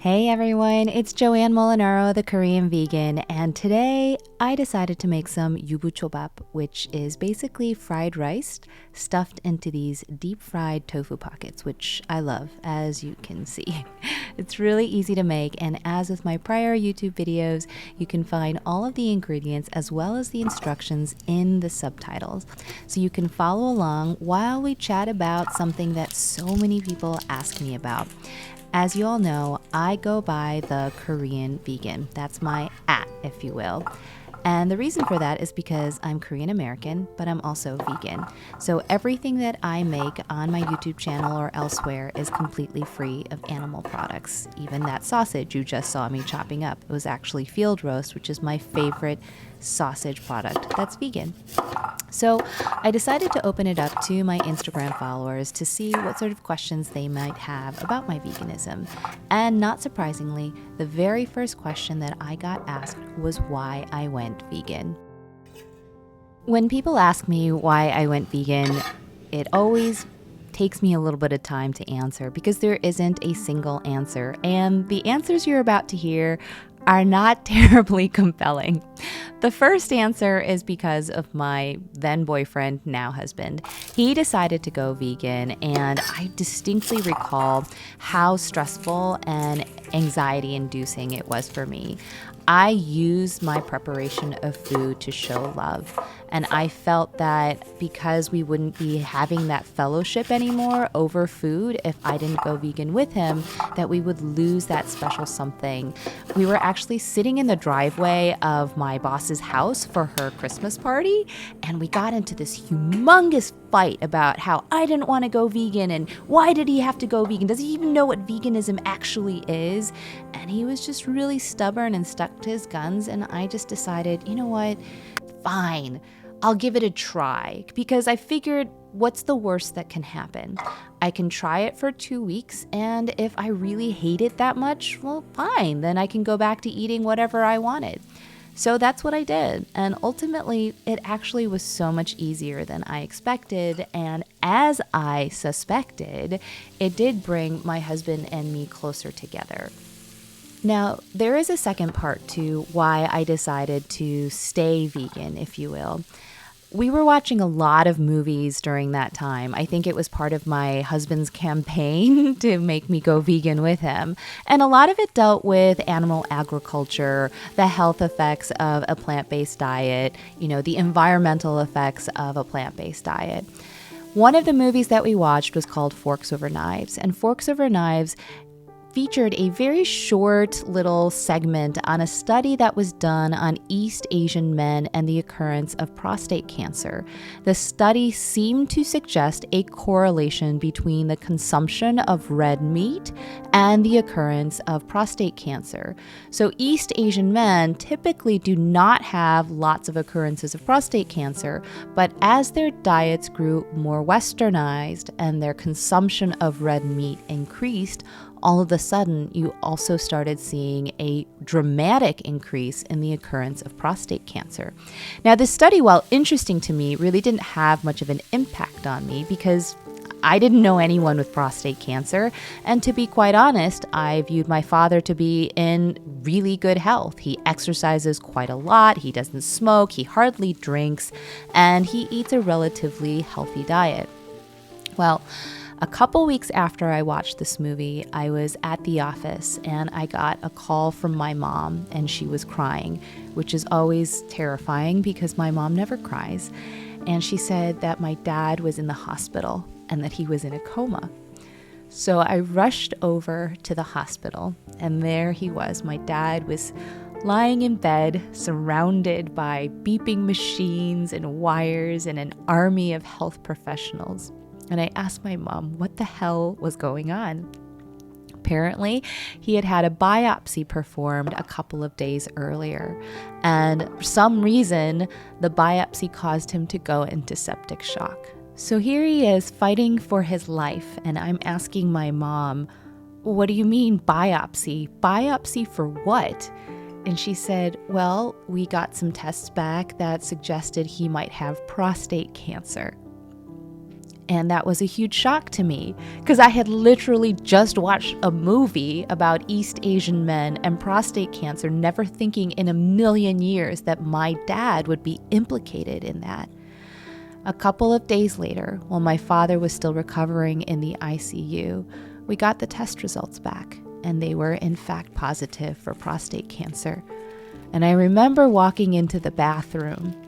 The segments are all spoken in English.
Hey everyone, it's Joanne Molinaro, the Korean vegan, and today I decided to make some yubuchobap, which is basically fried rice stuffed into these deep fried tofu pockets, which I love, as you can see. It's really easy to make, and as with my prior YouTube videos, you can find all of the ingredients as well as the instructions in the subtitles, so you can follow along while we chat about something that so many people ask me about. As you all know, I go by the Korean vegan. That's my if you will. And the reason for that is because I'm Korean American, but I'm also vegan. So everything that I make on my YouTube channel or elsewhere is completely free of animal products. Even that sausage you just saw me chopping up, it was actually field roast, which is my favorite sausage product that's vegan. So I decided to open it up to my Instagram followers to see what sort of questions they might have about my veganism. And not surprisingly, the very first question that I got asked was why I went vegan. When people ask me why I went vegan, it always takes me a little bit of time to answer because there isn't a single answer. And the answers you're about to hear are not terribly compelling. The first answer is because of my then boyfriend, now husband. He decided to go vegan, and I distinctly recall how stressful and anxiety inducing it was for me. I used my preparation of food to show love. And I felt that because we wouldn't be having that fellowship anymore over food if I didn't go vegan with him, that we would lose that special something. We were actually sitting in the driveway of my boss's house for her Christmas party, and we got into this humongous fight about how I didn't want to go vegan and why did he have to go vegan? Does he even know what veganism actually is? And he was just really stubborn and stuck to his guns, and I just decided, you know what? Fine, I'll give it a try, because I figured, what's the worst that can happen? I can try it for 2 weeks, and if I really hate it that much, well, fine, then I can go back to eating whatever I wanted. So that's what I did, and ultimately, it actually was so much easier than I expected, and as I suspected, it did bring my husband and me closer together. Now, there is a second part to why I decided to stay vegan, if you will. We were watching a lot of movies during that time. I think it was part of my husband's campaign to make me go vegan with him. And a lot of it dealt with animal agriculture, the health effects of a plant-based diet, the environmental effects of a plant-based diet. One of the movies that we watched was called Forks Over Knives. And Forks Over Knives featured a very short little segment on a study that was done on East Asian men and the occurrence of prostate cancer. The study seemed to suggest a correlation between the consumption of red meat and the occurrence of prostate cancer. So East Asian men typically do not have lots of occurrences of prostate cancer, but as their diets grew more westernized and their consumption of red meat increased, all of a sudden, you also started seeing a dramatic increase in the occurrence of prostate cancer. Now, this study, while interesting to me, really didn't have much of an impact on me because I didn't know anyone with prostate cancer. And to be quite honest, I viewed my father to be in really good health. He exercises quite a lot, he doesn't smoke, he hardly drinks, and he eats a relatively healthy diet. Well, a couple weeks after I watched this movie, I was at the office and I got a call from my mom, and she was crying, which is always terrifying because my mom never cries. And she said that my dad was in the hospital and that he was in a coma. So I rushed over to the hospital, and there he was. My dad was lying in bed, surrounded by beeping machines and wires and an army of health professionals. And I asked my mom what the hell was going on. Apparently, he had had a biopsy performed a couple of days earlier. And for some reason, the biopsy caused him to go into septic shock. So here he is fighting for his life. And I'm asking my mom, what do you mean biopsy? Biopsy for what? And she said, well, we got some tests back that suggested he might have prostate cancer. And that was a huge shock to me because I had literally just watched a movie about East Asian men and prostate cancer, never thinking in a million years that my dad would be implicated in that. A couple of days later, while my father was still recovering in the ICU, we got the test results back, and they were in fact positive for prostate cancer. And I remember walking into the bathroom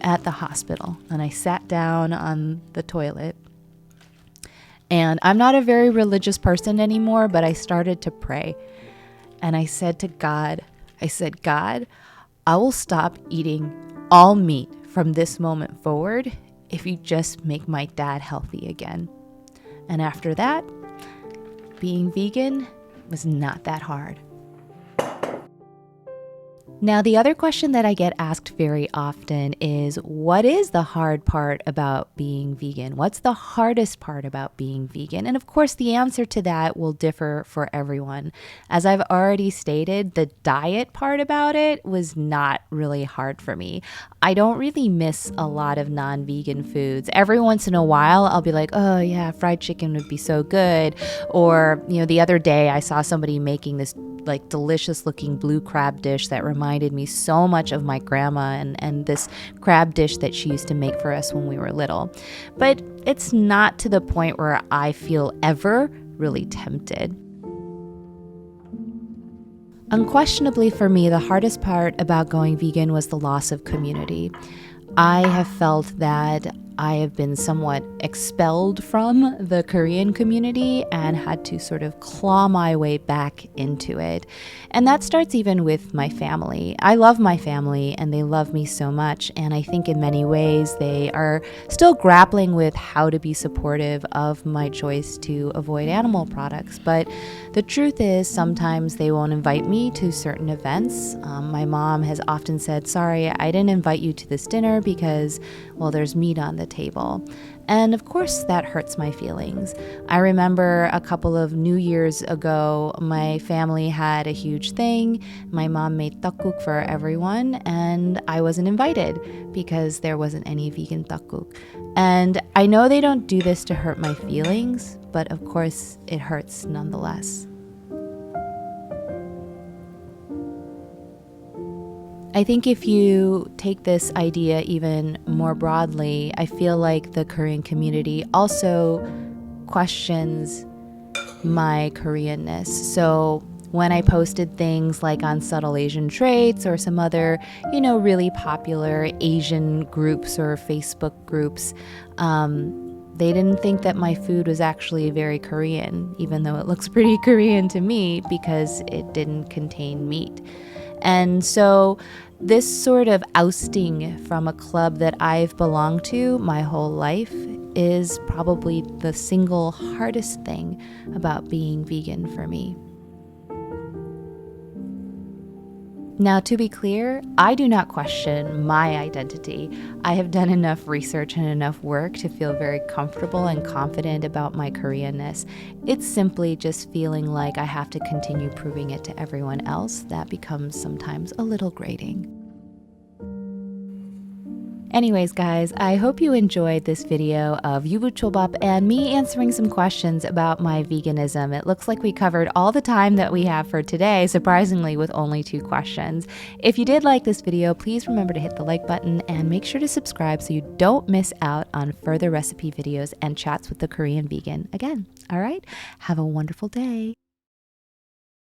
at the hospital, and I sat down on the toilet. And I'm not a very religious person anymore, but I started to pray. And I said to God, God, I will stop eating all meat from this moment forward if you just make my dad healthy again. And after that, being vegan was not that hard. Now, the other question that I get asked very often is, what is the hard part about being vegan? What's the hardest part about being vegan? And of course, the answer to that will differ for everyone. As I've already stated, the diet part about it was not really hard for me. I don't really miss a lot of non-vegan foods. Every once in a while, I'll be like, oh yeah, fried chicken would be so good. Or, the other day I saw somebody making this like delicious looking blue crab dish that reminded me so much of my grandma and this crab dish that she used to make for us when we were little. But it's not to the point where I feel ever really tempted. Unquestionably for me, the hardest part about going vegan was the loss of community. I have felt that I have been somewhat expelled from the Korean community and had to sort of claw my way back into it. And that starts even with my family. I love my family and they love me so much. And I think in many ways they are still grappling with how to be supportive of my choice to avoid animal products. But the truth is sometimes they won't invite me to certain events. My mom has often said, sorry, I didn't invite you to this dinner because, well, there's meat on the table. And of course, that hurts my feelings. I remember a couple of New Year's ago, my family had a huge thing. My mom made tteokguk for everyone, and I wasn't invited because there wasn't any vegan tteokguk. And I know they don't do this to hurt my feelings, but of course, it hurts nonetheless. I think if you take this idea even more broadly, I feel like the Korean community also questions my Koreanness. So when I posted things like on Subtle Asian Traits or some other, really popular Asian groups or Facebook groups, they didn't think that my food was actually very Korean, even though it looks pretty Korean to me because it didn't contain meat. And so this sort of ousting from a club that I've belonged to my whole life is probably the single hardest thing about being vegan for me. Now, to be clear, I do not question my identity. I have done enough research and enough work to feel very comfortable and confident about my Koreanness. It's simply just feeling like I have to continue proving it to everyone else. That becomes sometimes a little grating. Anyways, guys, I hope you enjoyed this video of yubuchobap and me answering some questions about my veganism. It looks like we covered all the time that we have for today, surprisingly with only 2 questions. If you did like this video, please remember to hit the like button and make sure to subscribe so you don't miss out on further recipe videos and chats with the Korean vegan again. All right, have a wonderful day.